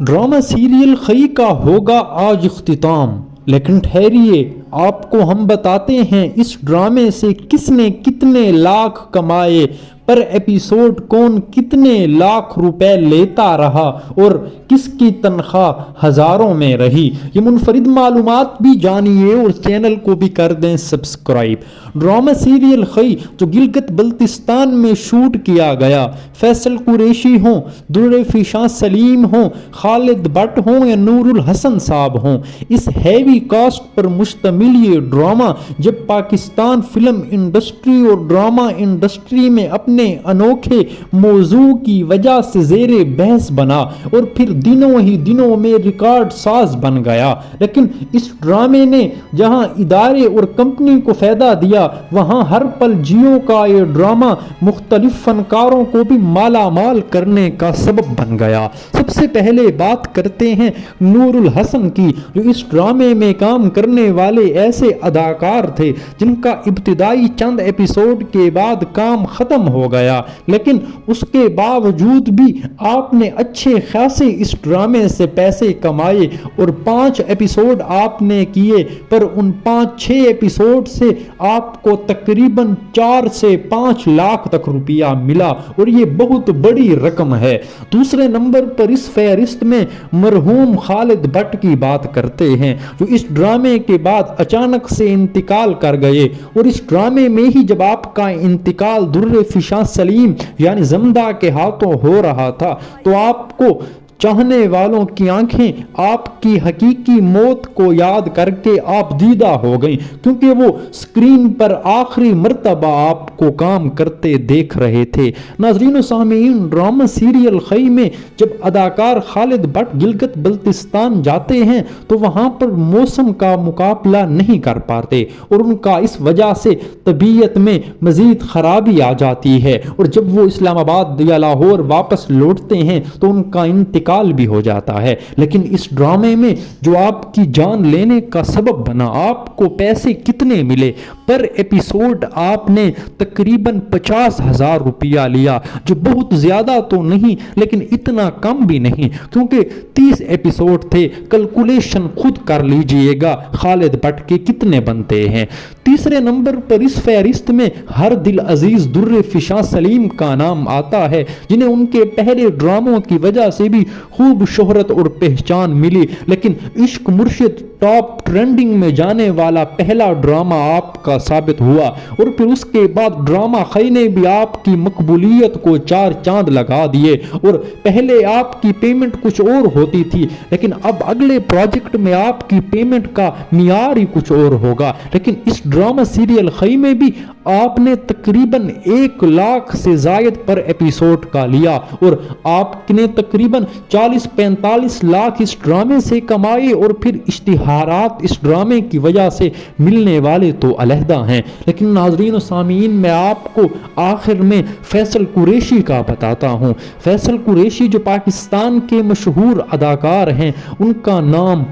Drama serial खई का होगा आज इख्तिताम, लेकिन ठहरिए आपको हम बताते हैं इस ड्रामे से किसने कितने लाख कमाए, पर एपिसोड कौन कितने लाख रुपए लेता रहा और किसकी तनख्वाह हजारों में रही। ये मुनफरिद मालूमात भी जानिए और चैनल को भी कर दें सब्सक्राइब। ड्रामा सीरियल खई जो गिलगित बल्तिस्तान में शूट किया गया, फैसल कुरैशी हों, दुर्रे फिशां सलीम हों, खालिद भट्ट हों या नूरुल हसन साहब हों, इस हैवी कास्ट पर मुश्तमिल ये ड्रामा जब पाकिस्तान फिल्म इंडस्ट्री और ड्रामा इंडस्ट्री में अपने अनोखे मौजू की वजह से ज़ेरे बहस बना और फिर दिनों ही दिनों में रिकॉर्ड साज बन गया। लेकिन इस ड्रामे ने जहां इदारे और कंपनी को फायदा दिया, वहां हर पल जियो का ये ड्रामा मुख्तलिफ फनकारों को भी माला माल करने का सबब बन गया। सबसे पहले बात करते हैं नूरुल हसन की, जो इस ड्रामे में काम करने वाले ऐसे अदाकार थे जिनका इब्तिदाई चंद एपिसोड के बाद काम खत्म हो गया, लेकिन उसके बावजूद भी आपने अच्छे खासे इस ड्रामे से पैसे कमाए और 5 एपिसोड आपने किए, पर उन 5-6 एपिसोड से आपको तकरीबन 4 से 5 लाख तक रुपया मिला और ये बहुत बड़ी रकम है। दूसरे नंबर पर इस फहरिस्त में मरहूम खालिद भट्ट की बात करते हैं, जो इस ड्रामे के बाद अचानक से इंतकाल कर गए और इस ड्रामे में ही जब आपका इंतकाल दुर्रे फिशां सलीम यानी जमदा के हाथों हो रहा था, तो आपको चाहने वालों की आंखें आपकी हकीकी मौत को याद करके आप दीदा हो गई, क्योंकि वो स्क्रीन पर आखिरी मर्तबा आपको काम करते देख रहे थे। नाज़रीन व सामीन, ड्रामा सीरियल खई में जब अदाकार खालिद भट्ट गिलगित बल्तिस्तान जाते हैं तो वहां पर मौसम का मुकाबला नहीं कर पाते और उनका इस वजह से तबीयत में मजीद खराबी आ जाती है और जब वो इस्लामाबाद या लाहौर वापस लौटते हैं तो उनका इंतकाल भी हो जाता है। लेकिन इस ड्रामे में जो आपकी जान लेने का सबब बना, आपको पैसे कितने मिले, पर एपिसोड आपने तकरीबन 50,000 रुपया लिया, जो बहुत ज्यादा तो नहीं लेकिन इतना कम भी नहीं, क्योंकि 30 एपिसोड थे। कैलकुलेशन खुद कर लीजिएगा खालिद भट्ट के कितने बनते हैं। तीसरे नंबर पर इस फहरिस्त में हर दिल अजीज दुर्रे फिशां सलीम का नाम आता है, जिन्हें उनके पहले ड्रामों की वजह से भी खूब शोहरत और पहचान मिली, लेकिन इश्क मुर्शिद टॉप ट्रेंडिंग में जाने वाला पहला ड्रामा आपका साबित हुआ और फिर उसके बाद ड्रामा खई ने भी आपकी मकबूलियत को 4 चांद लगा दिए। और पहले आपकी पेमेंट कुछ और होती थी, लेकिन अब अगले प्रोजेक्ट में आपकी पेमेंट का मियार ही कुछ और होगा। लेकिन इस ड्रामा सीरियल खई में भी आपने तकरीबन 1 लाख से जायद पर एपिसोड का लिया और आपने तकरीबन 40-45 लाख इस ड्रामे से कमाए और फिर इश्तिहारात इस ड्रामे की वजह से मिलने वाले तो अलहदा हैं। लेकिन नाजरीन व सामीन, मैं आपको आखिर में फैसल कुरैशी का बताता हूँ। फैसल कुरैशी जो पाकिस्तान के मशहूर अदाकार हैं, उनका नाम,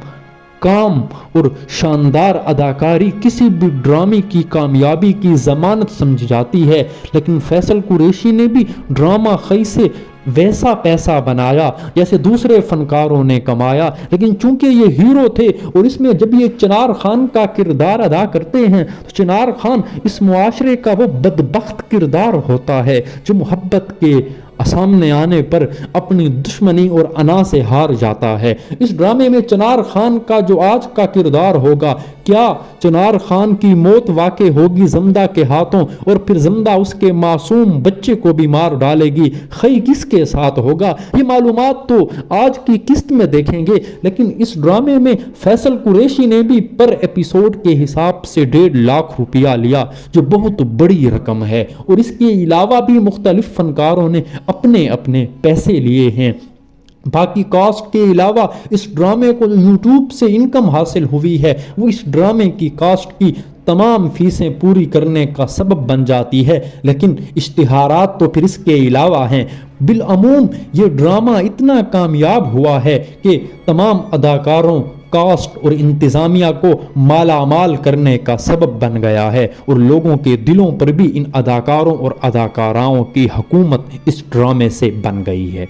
काम और शानदार अदाकारी किसी भी ड्रामे की कामयाबी की जमानत समझी जाती है। लेकिन फैसल कुरैशी ने भी ड्रामा खई से वैसा पैसा बनाया जैसे दूसरे फनकारों ने कमाया, लेकिन चूंकि ये हीरो थे और इसमें जब ये चिनार खान का किरदार अदा करते हैं तो चिनार खान इस मुआशरे का वो बदबख्त किरदार होता है जो मोहब्बत के सामने आने पर अपनी दुश्मनी और अना से हार जाता है। इस ड्रामे में चिनार खान का जो आज का किरदार होगा, क्या चिनार खान की मौत वाकई होगी जमदा के हाथों और फिर जमदा उसके मासूम बच्चे को भी मार डालेगी, खई किसके साथ होगा, ये मालूमात तो आज की किस्त में देखेंगे। लेकिन इस ड्रामे में फैसल कुरैशी ने भी पर एपिसोड के हिसाब से 1.5 लाख रुपया लिया, जो बहुत बड़ी रकम है और इसके अलावा भी मुख्तलिफ फनकारों ने अपने अपने पैसे लिए हैं। बाकी कास्ट के अलावा इस ड्रामे को यूट्यूब से इनकम हासिल हुई है, वो इस ड्रामे की कास्ट की तमाम फीसें पूरी करने का सबब बन जाती है। लेकिन इश्तिहारात तो फिर इसके अलावा हैं। बिलअमूम ये ड्रामा इतना कामयाब हुआ है कि तमाम अदाकारों, कास्ट और इंतजामिया को मालामाल करने का सबब बन गया है और लोगों के दिलों पर भी इन अदाकारों और अदाकाराओं की हुकूमत इस ड्रामे से बन गई है।